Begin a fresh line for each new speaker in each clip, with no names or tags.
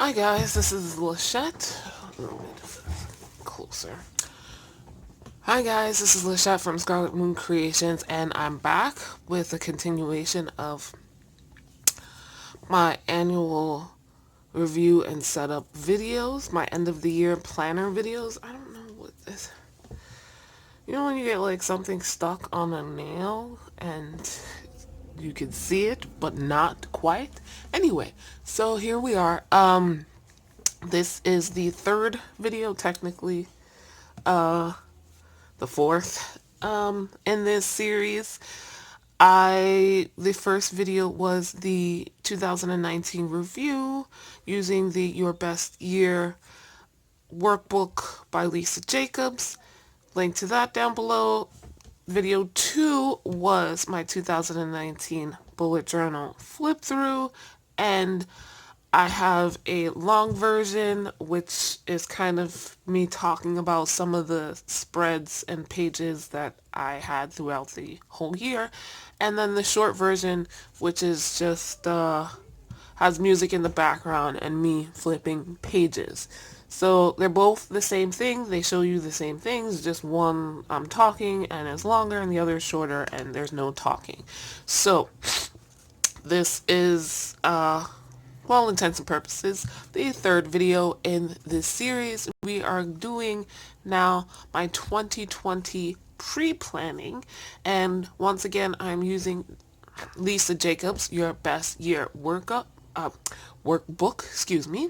Hi guys, this is Lachette. A little bit closer. Hi guys, this is Lachette from Scarlet Moon Creations, and I'm back with a continuation of my annual review and setup videos, my end of the year planner videos. I don't know what this. You know when you get like something stuck on a nail and you can see it, but not quite? Anyway, so here we are. This is the third video, technically, the fourth, in this series. The first video was the 2019 review using the Your Best Year workbook by Lisa Jacobs. Link to that down below. Video 2 was my 2019 bullet journal flip through, and I have a long version, which is kind of me talking about some of the spreads and pages that I had throughout the whole year. And then the short version, which is just has music in the background and me flipping pages. So they're both the same thing. They show you the same things. Just one I'm talking and is longer, and the other is shorter and there's no talking. So this is for all intents and purposes, the third video in this series. We are doing now my 2020 pre-planning, and once again I'm using Lisa Jacobs, Your Best Year workbook, excuse me.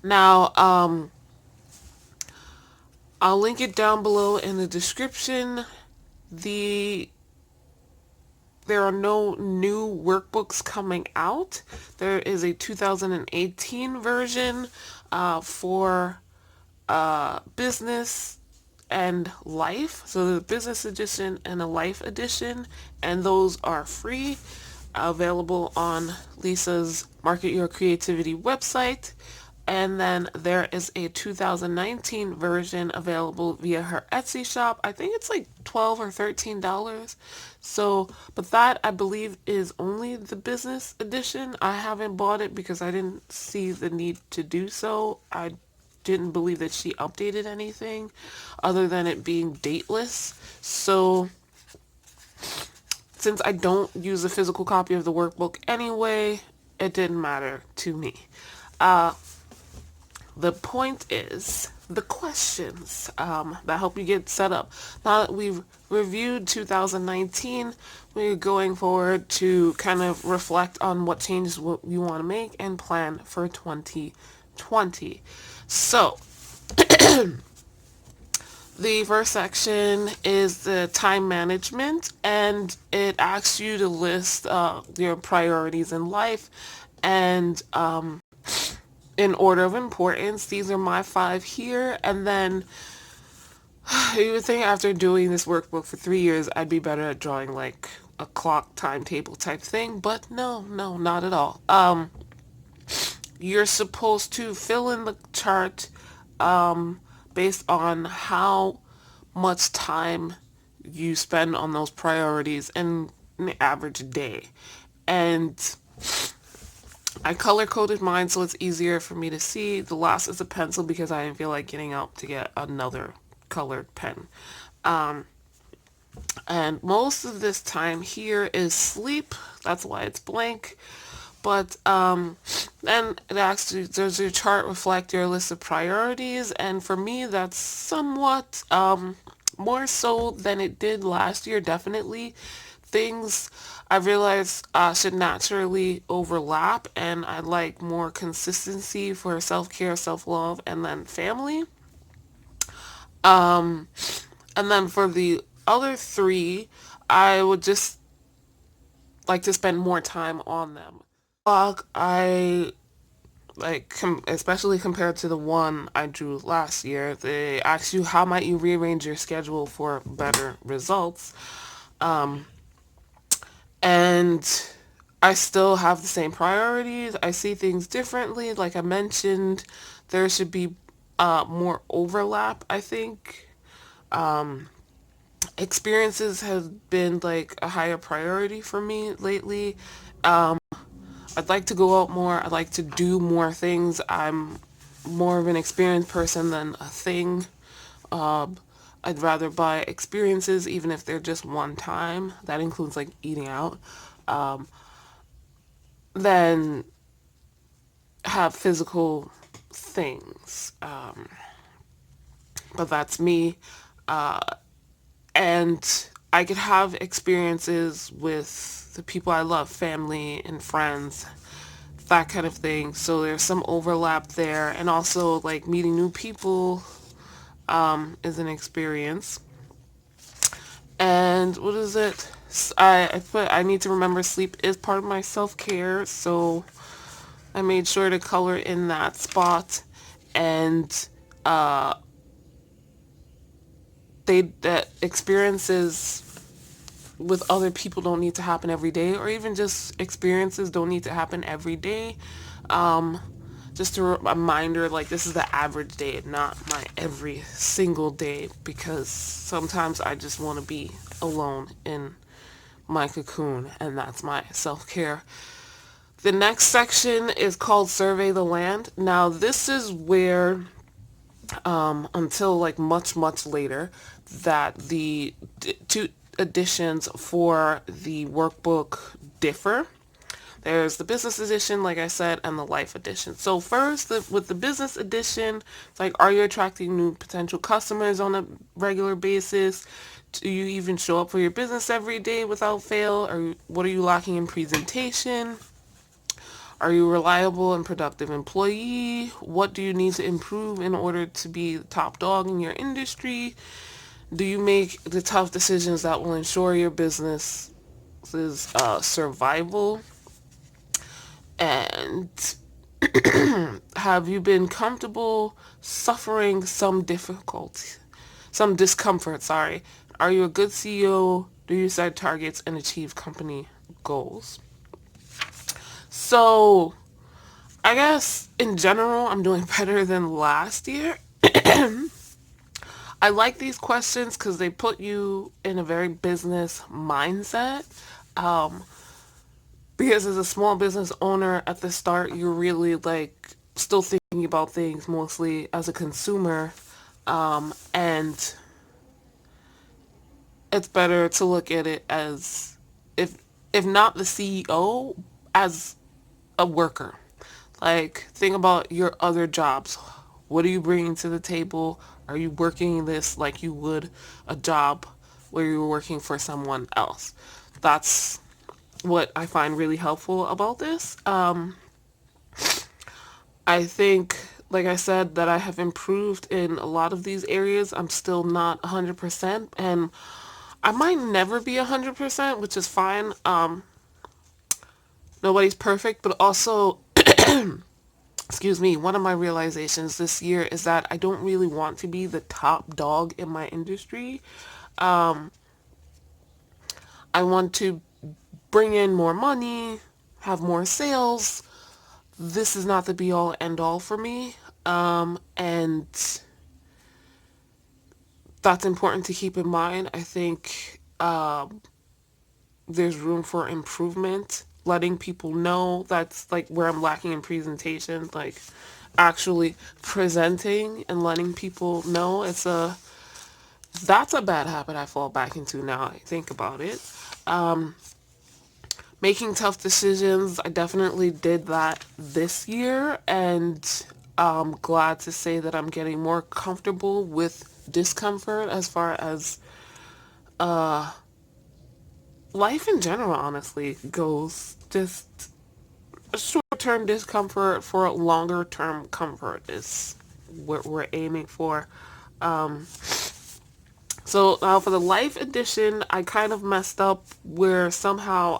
Now, I'll link it down below in the description. There are no new workbooks coming out. There is a 2018 version for business and life. So there's a business edition and a life edition, and those are free, available on Lisa's Market Your Creativity website. And then there is a 2019 version available via her Etsy shop. I think it's like $12 or $13. So, but that I believe is only the business edition. I haven't bought it because I didn't see the need to do so. I didn't believe that she updated anything other than it being dateless. So, since I don't use a physical copy of the workbook anyway, it didn't matter to me. The point is the questions that help you get set up. Now that we've reviewed 2019, we're going forward to kind of reflect on what changes we want to make and plan for 2020. So, the first section is the time management, and it asks you to list your priorities in life and in order of importance. These are my 5 here, and then you would think after doing this workbook for 3 years I'd be better at drawing like a clock timetable type thing, but no, not at all. You're supposed to fill in the chart based on how much time you spend on those priorities in an average day. And I color coded mine so it's easier for me to see. The last is a pencil because I didn't feel like getting up to get another colored pen. And most of this time here is sleep. That's why it's blank. But then it actually, does your chart reflect your list of priorities? And for me, that's somewhat more so than it did last year, definitely. Things I realized should naturally overlap, and I like more consistency for self-care, self-love, and then family. And then for the other 3, I would just like to spend more time on them. I like especially compared to the one I drew last year. They ask you how might you rearrange your schedule for better results. And I still have the same priorities. I see things differently. Like I mentioned, there should be more overlap, I think. Experiences have been like a higher priority for me lately. I'd like to go out more. I'd like to do more things. I'm more of an experienced person than a thing. Um, I'd rather buy experiences, even if they're just one time. That includes like eating out. Um, than have physical things. But that's me. Uh, and I could have experiences with the people I love, family and friends, that kind of thing. So there's some overlap there. And also, like, meeting new people is an experience. And what is it? I put, I need to remember sleep is part of my self-care. So I made sure to color in that spot. And uh, that experiences with other people don't need to happen every day, or even just experiences don't need to happen every day. Um, just a reminder, like, this is the average day, not my every single day, because sometimes I just want to be alone in my cocoon, and that's my self-care. The next section is called Survey the Land. Now, this is where, until like much, much later, that the two editions for the workbook differ. There's the business edition, like I said, and the life edition. So first, with the business edition, it's like, are you attracting new potential customers on a regular basis? Do you even show up for your business every day without fail? Or what are you lacking in presentation? Are you a reliable and productive employee? What do you need to improve in order to be the top dog in your industry? Do you make the tough decisions that will ensure your business's survival? And have you been comfortable suffering some difficulty, some discomfort, sorry? Are you a good CEO? Do you set targets and achieve company goals? So, I guess in general, I'm doing better than last year. I like these questions because they put you in a very business mindset. Um, because as a small business owner at the start, you're really like still thinking about things mostly as a consumer. And it's better to look at it as, if if not the CEO, as a worker. Like, think about your other jobs. What are you bringing to the table? Are you working this like you would a job where you're working for someone else? That's what I find really helpful about this. I think, like I said, that I have improved in a lot of these areas. I'm still not 100%, and I might never be 100%, which is fine. Nobody's perfect, but also, excuse me, one of my realizations this year is that I don't really want to be the top dog in my industry. I want to bring in more money, have more sales. This is not the be all end all for me. And that's important to keep in mind. I think there's room for improvement. Letting people know, that's like where I'm lacking in presentation, like actually presenting and letting people know. That's a bad habit I fall back into now I think about it. Making tough decisions, I definitely did that this year, and I'm glad to say that I'm getting more comfortable with discomfort as far as life in general, honestly, goes. Just short-term discomfort for longer-term comfort is what we're aiming for. So now for the life edition, I kind of messed up where somehow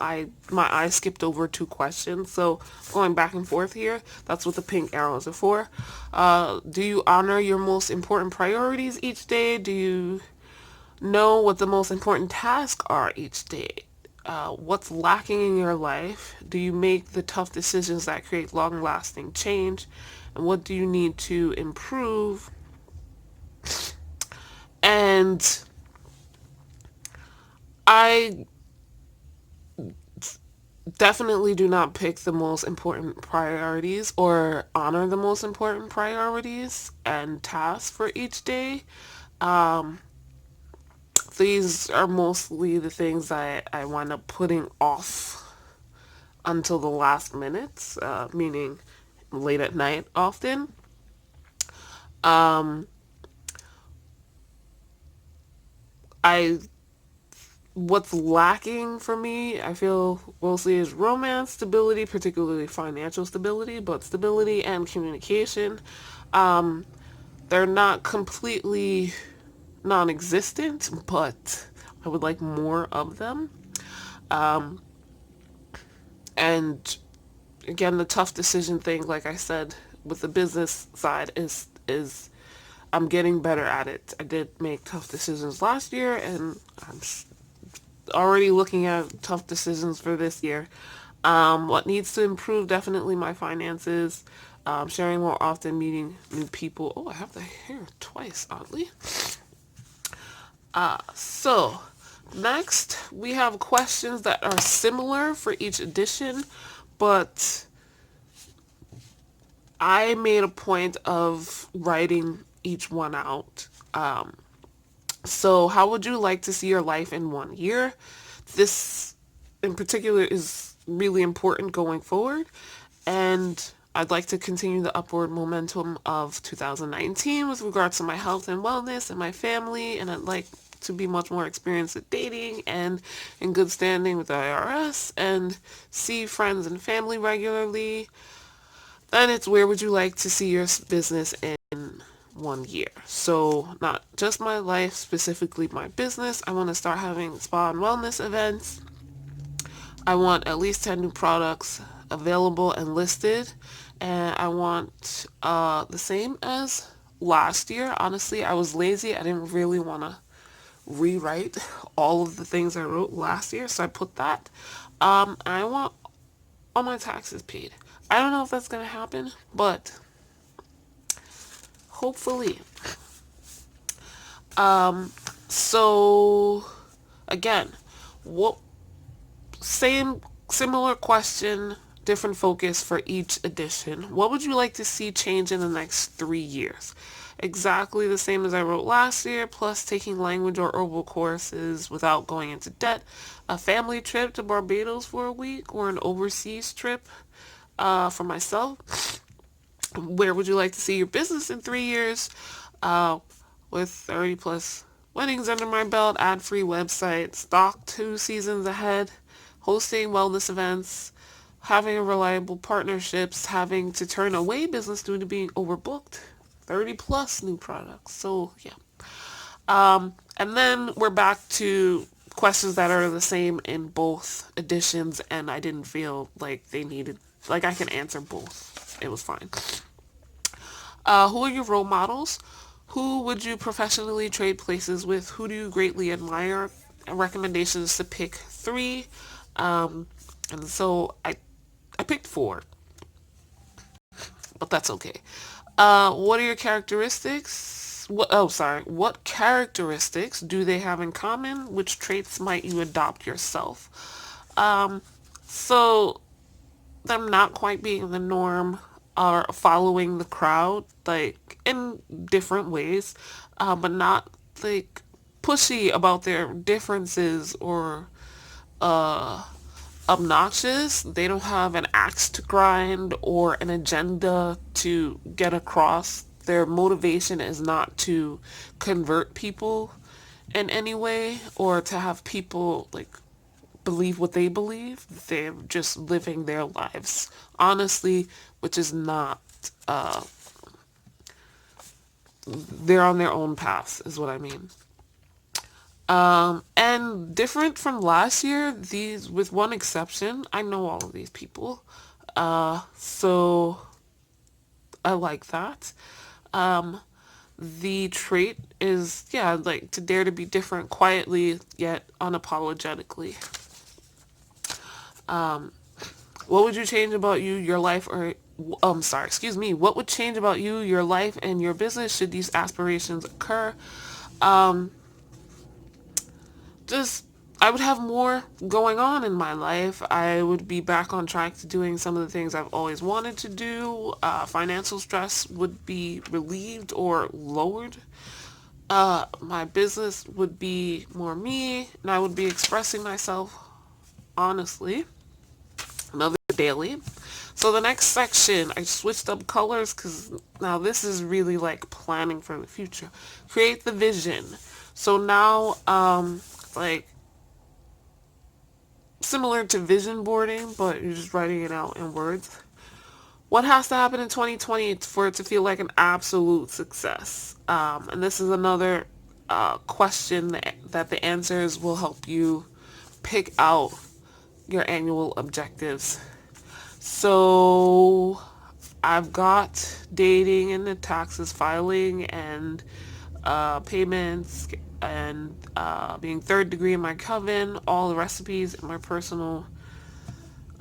my eye skipped over two questions. So going back and forth here, that's what the pink arrows are for. Do you honor your most important priorities each day? Do you know what the most important tasks are each day? What's lacking in your life? Do you make the tough decisions that create long-lasting change? And what do you need to improve? And I definitely do not pick the most important priorities or honor the most important priorities and tasks for each day. Um, these are mostly the things I wind up putting off until the last minutes, meaning late at night often. Um, I what's lacking for me, I feel mostly is romance stability, particularly financial stability, but stability and communication. Um, they're not completely non-existent, but I would like more of them. Um, and again, the tough decision thing, like I said, with the business side is I'm getting better at it. I did make tough decisions last year, and I'm already looking at tough decisions for this year. What needs to improve, definitely my finances, sharing more often, meeting new people. Oh, I have the hair twice, oddly. So next we have questions that are similar for each edition, but I made a point of writing each one out. So how would you like to see your life in 1 year? This in particular is really important going forward, and I'd like to continue the upward momentum of 2019 with regards to my health and wellness and my family, and I'd like to be much more experienced at dating and in good standing with the IRS and see friends and family regularly. Then it's where would you like to see your business in 1 year? So not just my life, specifically my business. I want to start having spa and wellness events. I want at least 10 new products available and listed. And I want the same as last year. Honestly, I was lazy. I didn't really want to rewrite all of the things I wrote last year. So I put that. I want all my taxes paid. I don't know if that's going to happen, but hopefully. Um, so again, what same similar question, different focus for each edition. What would you like to see change in the next 3 years? Exactly the same as I wrote last year, plus taking language or herbal courses without going into debt, a family trip to Barbados for a week, or an overseas trip for myself. Where would you like to see your business in 3 years? Uh, with 30 plus weddings under my belt, ad-free website, stock 2 seasons ahead, hosting wellness events, having reliable partnerships, having to turn away business due to being overbooked, 30 plus new products. So yeah. And then we're back to questions that are the same in both editions, and I didn't feel like they needed, like I can answer both. It was fine. Who are your role models? Who would you professionally trade places with? Who do you greatly admire? Recommendations to pick three. Um, and so I picked four, but that's okay. What are your characteristics? What characteristics do they have in common? Which traits might you adopt yourself? So them not quite being the norm or following the crowd, like in different ways, but not like pushy about their differences or obnoxious. They don't have an axe to grind or an agenda to get across. Their motivation is not to convert people in any way or to have people like believe what they believe. They're just living their lives honestly, which is not, they're on their own path, is what I mean. And different from last year, these, with one exception, I know all of these people. So I like that. Um, the trait is, yeah, like to dare to be different quietly yet unapologetically. What would you change about you, your life, or sorry, excuse me. What would change about you, your life, and your business should these aspirations occur? Just I would have more going on in my life. I would be back on track to doing some of the things I've always wanted to do. Financial stress would be relieved or lowered. My business would be more me, and I would be expressing myself honestly. Another daily. So the next section, I switched up colors because now this is really like planning for the future. Create the vision. So now, like similar to vision boarding, but you're just writing it out in words. What has to happen in 2020 for it to feel like an absolute success? And this is another question that the answers will help you pick out your annual objectives. So I've got dating and the taxes filing and payments and being third degree in my coven, all the recipes in my personal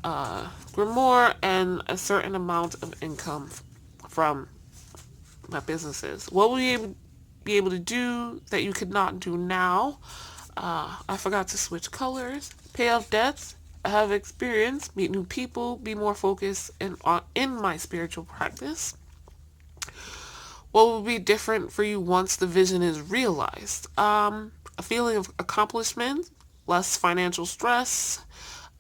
grimoire, and a certain amount of income from my businesses. What will you be able to do that you could not do now? I forgot to switch colors, pay off debts, have experience, meet new people, be more focused in my spiritual practice. What will be different for you once the vision is realized? A feeling of accomplishment, less financial stress.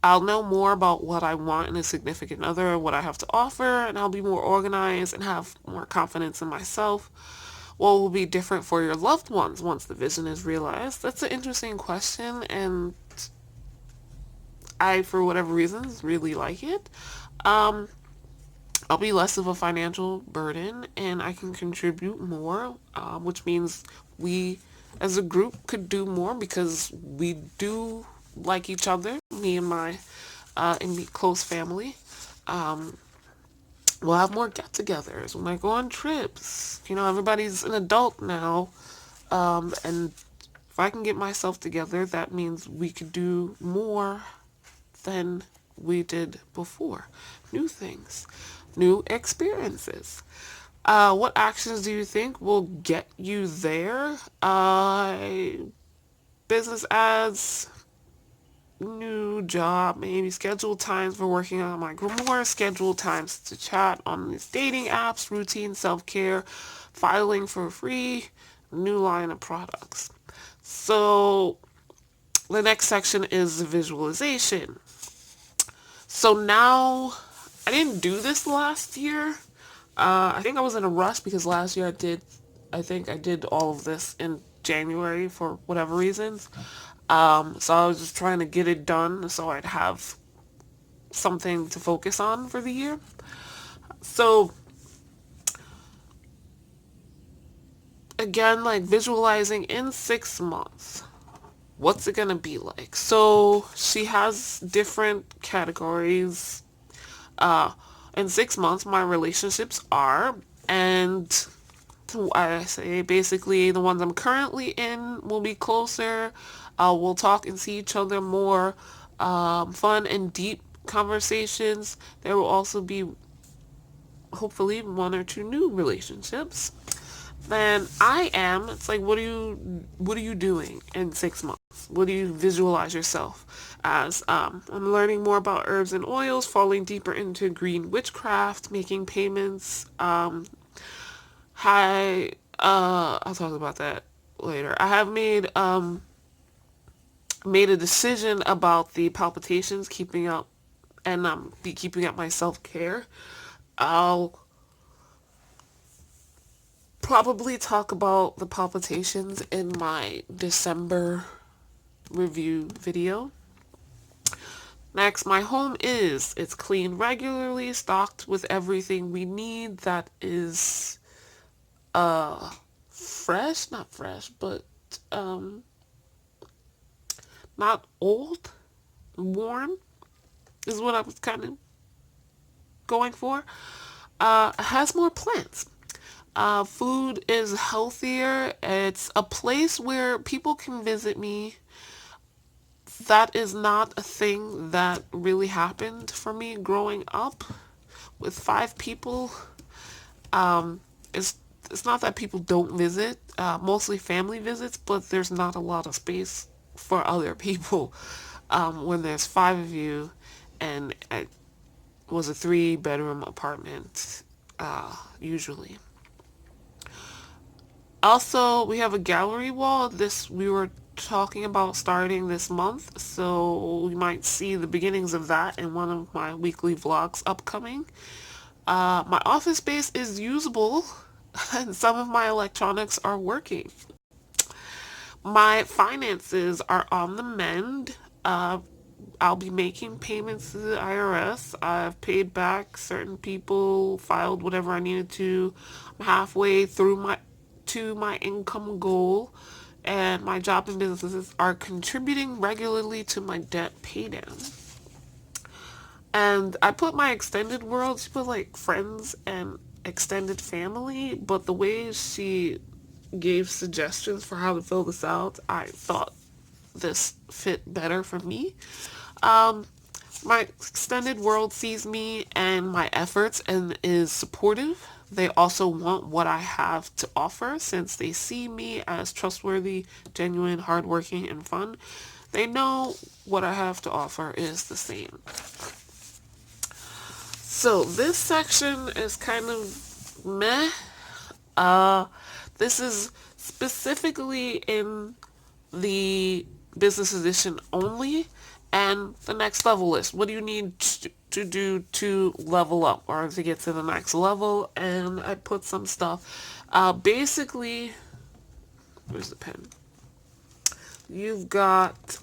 I'll know more about what I want in a significant other, what I have to offer, and I'll be more organized and have more confidence in myself. What will be different for your loved ones once the vision is realized? That's an interesting question, and I, for whatever reasons, really like it. Um, I'll be less of a financial burden and I can contribute more, which means we as a group could do more because we do like each other, me and my close family. Um, we'll have more get-togethers. We might go on trips. You know, everybody's an adult now, and if I can get myself together, that means we could do more than we did before. New things, new experiences. What actions do you think will get you there? Business ads, new job, maybe scheduled times for working on my grimoire, scheduled times to chat on these dating apps, routine self-care, filing for free, new line of products. So the next section is the visualization. So now, I didn't do this last year. I think I was in a rush because last year I think I did all of this in January for whatever reasons. So I was just trying to get it done so I'd have something to focus on for the year. So again, like visualizing in 6 months, what's it gonna be like? So she has different categories. In 6 months, my relationships are, and I say basically the ones I'm currently in will be closer. We'll talk and see each other more. Fun and deep conversations. There will also be hopefully one or two new relationships. Then I am. It's like, what are you doing in 6 months? What do you visualize yourself as? I'm learning more about herbs and oils, falling deeper into green witchcraft, making payments. I'll talk about that later. I have made a decision about the palpitations, keeping up, and be keeping up my self care. I'll probably talk about the palpitations in my December review video. Next, my home it's cleaned regularly, stocked with everything we need that is fresh, not fresh, but not old, warm is what I was kind of going for. Has more plants. Food is healthier. It's a place where people can visit me. That is not a thing that really happened for me growing up with 5 people. Um, it's not that people don't visit, mostly family visits, but there's not a lot of space for other people when there's five of you, and it was a 3-bedroom apartment usually. Also, we have a gallery wall. This we were talking about starting this month, so you might see the beginnings of that in one of my weekly vlogs upcoming. My office space is usable and some of my electronics are working. My finances are on the mend. I'll be making payments to the IRS. I've paid back certain people, filed whatever I needed to. I'm halfway through my income goal, and my job and businesses are contributing regularly to my debt paydown. And I put my extended world, she put like friends and extended family, but the way she gave suggestions for how to fill this out, I thought this fit better for me. Um, my extended world sees me and my efforts and is supportive. They also want what I have to offer since they see me as trustworthy, genuine, hardworking, and fun. They know what I have to offer is the same. So this section is kind of meh. Uh, this is specifically in the business edition only, and the next level list. What do you need to do to level up or to get to the next level? And I put some stuff. Basically, where's the pen? You've got,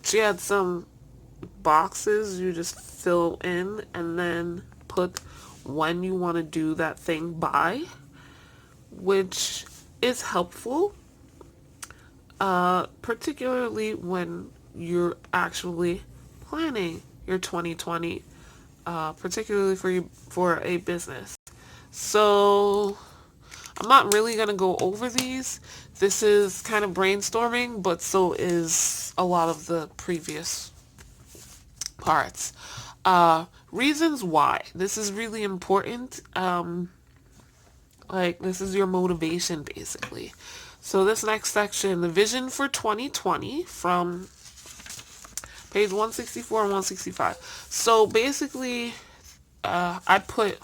she had some boxes you just fill in and then put when you want to do that thing by, which is helpful, particularly when you're actually planning your 2020, particularly for a business. So I'm not really going to go over these. This is kind of brainstorming, but so is a lot of the previous parts. Reasons why. This is really important. Like, this is your motivation, basically. So this next section, the vision for 2020 from page 164 and 165. So basically, I put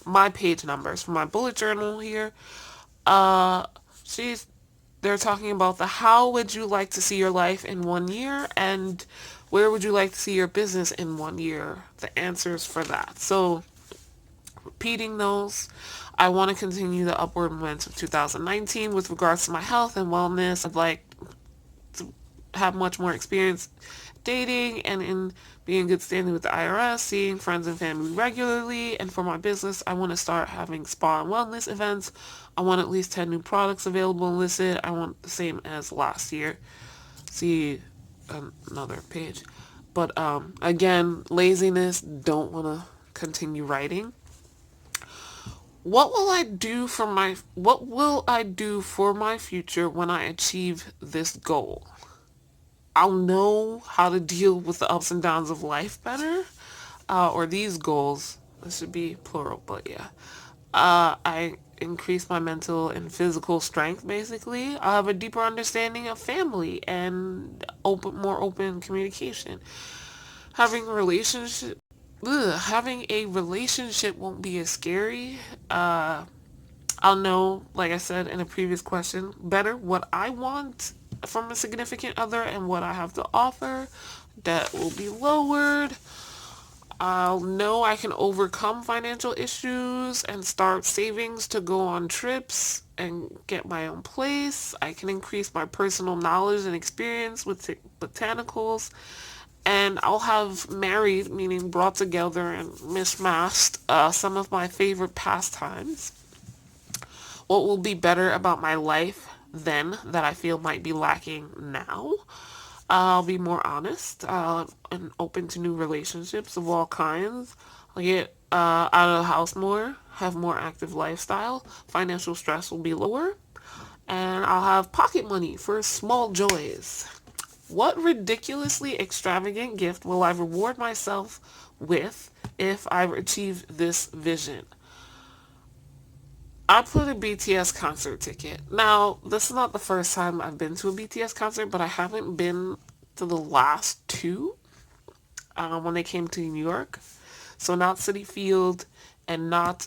my page numbers for my bullet journal here. Uh, she's they're talking about the how would you like to see your life in 1 year and where would you like to see your business in 1 year, the answers for that. So repeating those, I want to continue the upward momentum of 2019 with regards to my health and wellness. I'd like to have much more experience dating and in being in good standing with the IRS, seeing friends and family regularly. And for my business, I want to start having spa and wellness events. I want at least 10 new products available and listed. I want the same as last year. See another page. But again, laziness, don't want to continue writing. What will I do for my future when I achieve this goal? I'll know how to deal with the ups and downs of life better, or these goals. This should be plural, but yeah. I increase my mental and physical strength, basically. I have a deeper understanding of family and more open communication. Having a relationship, having a relationship won't be as scary. I'll know, like I said in a previous question, better what I want from a significant other and what I have to offer. Debt will be lowered. I'll know I can overcome financial issues and start savings to go on trips and get my own place. I can increase my personal knowledge and experience with botanicals. And I'll have married, meaning brought together and mishmashed, some of my favorite pastimes. What will be better about my life then that I feel might be lacking now? I'll be more honest and open to new relationships of all kinds. I'll get out of the house more, have more active lifestyle. Financial stress will be lower. And I'll have pocket money for small joys. What ridiculously extravagant gift will I reward myself with if I achieve this vision? I put a BTS concert ticket. Now, this is not the first time I've been to a BTS concert, but I haven't been to the last two when they came to New York. So not Citi Field and not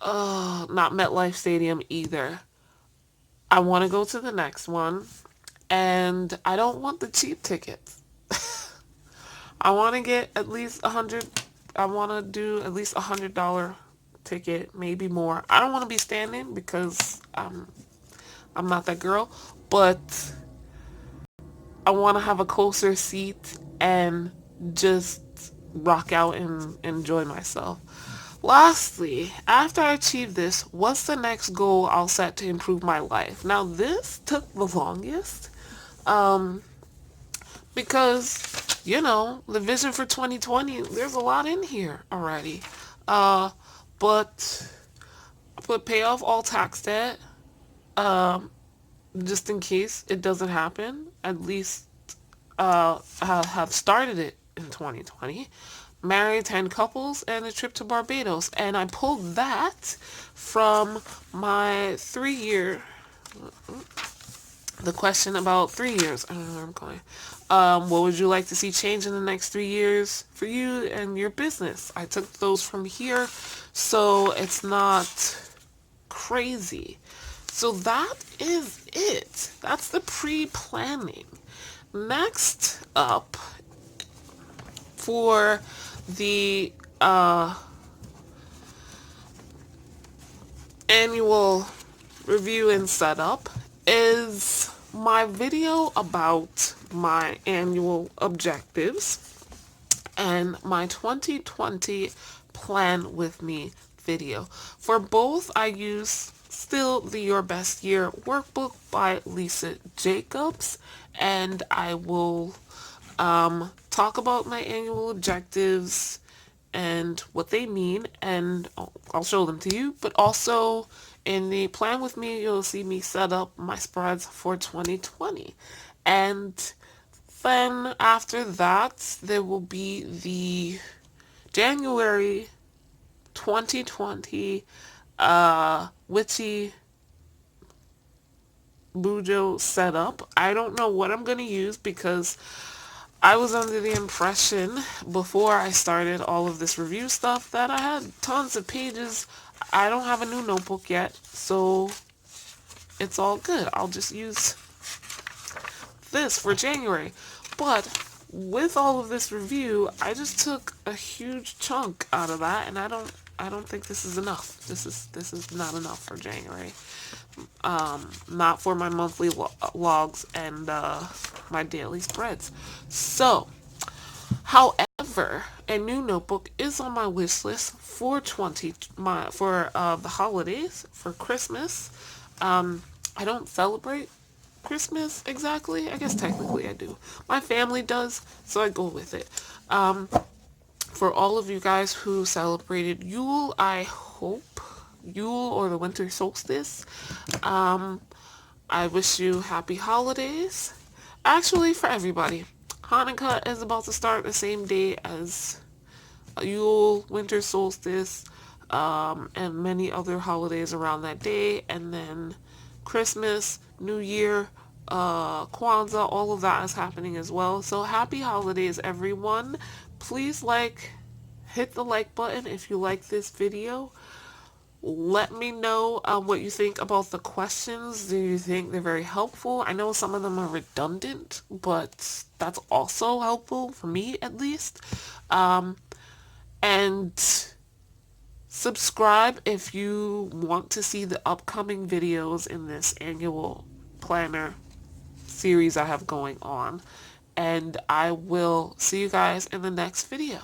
MetLife Stadium either. I want to go to the next one, and I don't want the cheap tickets. I want to get at least 100. I want to do at least $100 ticket, maybe more. I don't want to be standing because I'm not that girl, but I want to have a closer seat and just rock out and enjoy myself. Lastly, after I achieve this, what's the next goal I'll set to improve my life? Now, this took the longest because, the vision for 2020, there's a lot in here already. But I put pay off all tax debt, just in case it doesn't happen. At least have started it in 2020. Marry 10 couples and a trip to Barbados. And I pulled that from my 3-year, the question about 3 years. I don't know where I'm going. What would you like to see change in the next 3 years for you and your business? I took those from here, so it's not crazy. So that is it. That's the pre-planning. Next up, for the annual review and setup, is my video about my annual objectives and my 2020 plan with me video. For both, I use still the Your Best Year workbook by Lisa Jacobs, and I will talk about my annual objectives and what they mean, and I'll show them to you. But also in the plan with me, you'll see me set up my spreads for 2020. And then after that, there will be the January 2020 Witchy Bujo setup. I don't know what I'm going to use because I was under the impression before I started all of this review stuff that I had tons of pages. I don't have a new notebook yet, so it's all good. I'll just use this for January. But with all of this review, I just took a huge chunk out of that, and I don't think this is enough. This is not enough for January. Not for my monthly logs and my daily spreads. So, however, a new notebook is on my wish list for the holidays, for Christmas. I don't celebrate Christmas exactly. I guess technically I do. My family does, so I go with it. For all of you guys who celebrated Yule, I hope Yule or the winter solstice, I wish you happy holidays. Actually, for everybody, Hanukkah is about to start the same day as Yule, winter solstice, and many other holidays around that day. And then Christmas, New Year, Kwanzaa, all of that is happening as well. So happy holidays, everyone. Please hit the like button if you like this video. Let me know what you think about the questions. Do you think they're very helpful? I know some of them are redundant, but that's also helpful for me at least. And subscribe if you want to see the upcoming videos in this annual planner series I have going on. And I will see you guys in the next video.